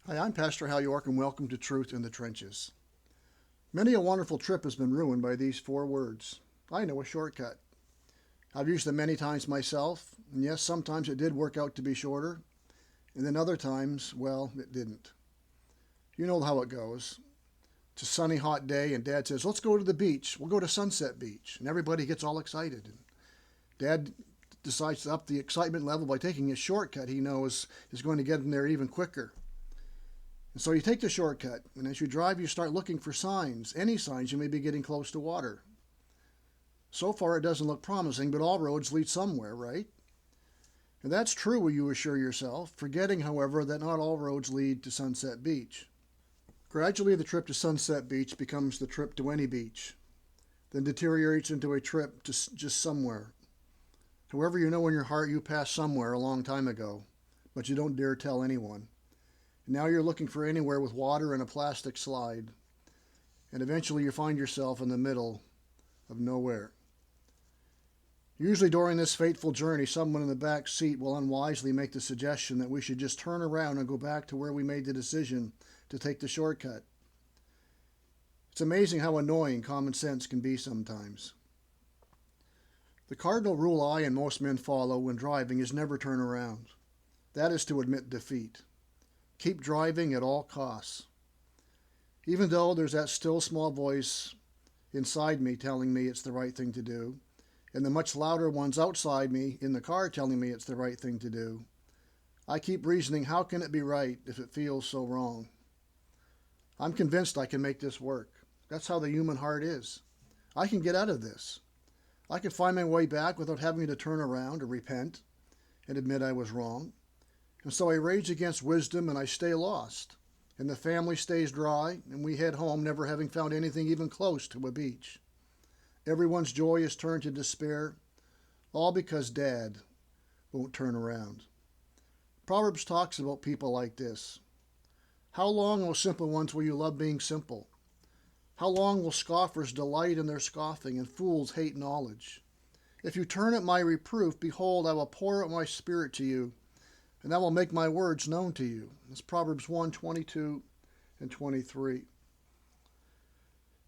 Hi, I'm Pastor Hal York, and welcome to Truth in the Trenches. Many a wonderful trip has been ruined by these four words. I know a shortcut. I've used them many times myself, and yes, sometimes it did work out to be shorter, and then other times, well, it didn't. You know how it goes. It's a sunny, hot day, and Dad says, "Let's go to the beach. We'll go to Sunset Beach." And everybody gets all excited. And Dad decides to up the excitement level by taking a shortcut he knows is going to get him there even quicker. And so you take the shortcut, and as you drive, you start looking for signs, any signs you may be getting close to water. So far, it doesn't look promising, but all roads lead somewhere, right? And that's true, you assure yourself, forgetting, however, that not all roads lead to Sunset Beach. Gradually, the trip to Sunset Beach becomes the trip to any beach, then deteriorates into a trip to just somewhere. However, you know in your heart you passed somewhere a long time ago, but you don't dare tell anyone. And now you're looking for anywhere with water and a plastic slide, and eventually you find yourself in the middle of nowhere. Usually during this fateful journey, someone in the back seat will unwisely make the suggestion that we should just turn around and go back to where we made the decision to take the shortcut. It's amazing how annoying common sense can be sometimes. The cardinal rule I and most men follow when driving is never turn around. That is to admit defeat. Keep driving at all costs. Even though there's that still small voice inside me telling me it's the right thing to do, and the much louder ones outside me in the car telling me it's the right thing to do, I keep reasoning, how can it be right if it feels so wrong? I'm convinced I can make this work. That's how the human heart is. I can get out of this. I can find my way back without having to turn around or repent and admit I was wrong. And so I rage against wisdom and I stay lost. And the family stays dry and we head home never having found anything even close to a beach. Everyone's joy is turned to despair, all because Dad won't turn around. Proverbs talks about people like this. How long, O simple ones, will you love being simple? How long will scoffers delight in their scoffing and fools hate knowledge? If you turn at my reproof, behold, I will pour out my spirit to you, and I will make my words known to you. That's Proverbs 1:22 and 23.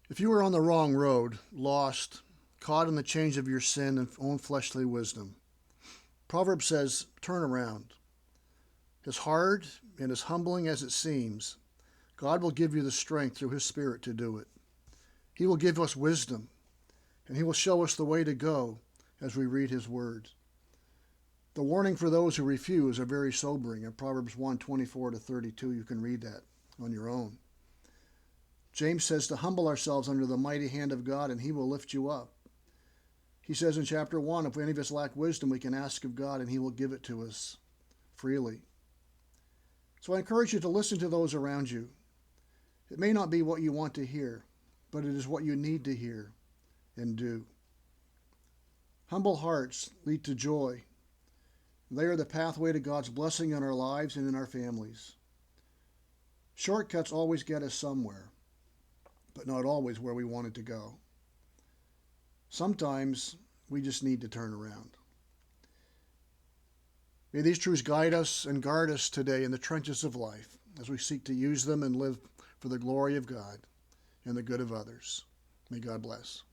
If you are on the wrong road, lost, caught in the chains of your sin and own fleshly wisdom, Proverbs says, turn around. As hard and as humbling as it seems, God will give you the strength through His Spirit to do it. He will give us wisdom, and He will show us the way to go as we read His Word. The warning for those who refuse are very sobering. In Proverbs 1:24-32, you can read that on your own. James says to humble ourselves under the mighty hand of God, and He will lift you up. He says in chapter 1, if any of us lack wisdom, we can ask of God, and He will give it to us freely. So I encourage you to listen to those around you. It may not be what you want to hear, but it is what you need to hear and do. Humble hearts lead to joy. They are the pathway to God's blessing in our lives and in our families. Shortcuts always get us somewhere, but not always where we wanted to go. Sometimes we just need to turn around. May these truths guide us and guard us today in the trenches of life as we seek to use them and live for the glory of God and the good of others. May God bless.